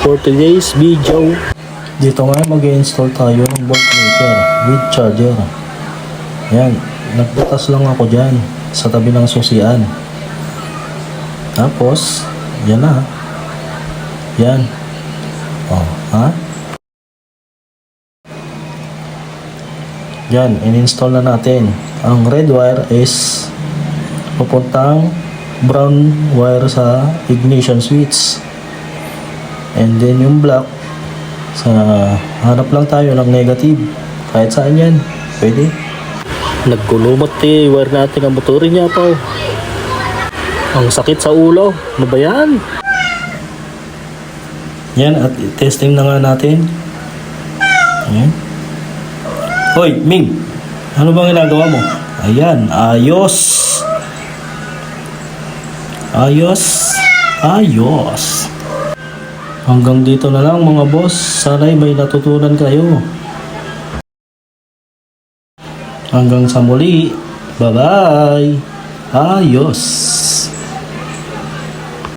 for today's video. Dito nga mag-install tayo ng voltmeter with charger. Yan, nagbutas lang ako dyan sa tabi ng susian. Tapos, yan na. Yan. Oh, ha? Yan, in-install na natin. Ang red wire is pupuntang brown wire sa ignition switch. And then yung black, sa hanap lang tayo ng negative. Kahit saan yan, pwede. Nagkulumot wire natin ang motorin niya pa. Ang sakit sa ulo. Ano ba yan? Yan, at testing na nga natin. Ayan. Hoy, Ming! Ano bang ginagawa mo? Ayan, ayos! Ayos! Ayos! Hanggang dito na lang mga boss. Sana'y may natutunan kayo. Hanggang sa muli. Bye-bye! Ayos!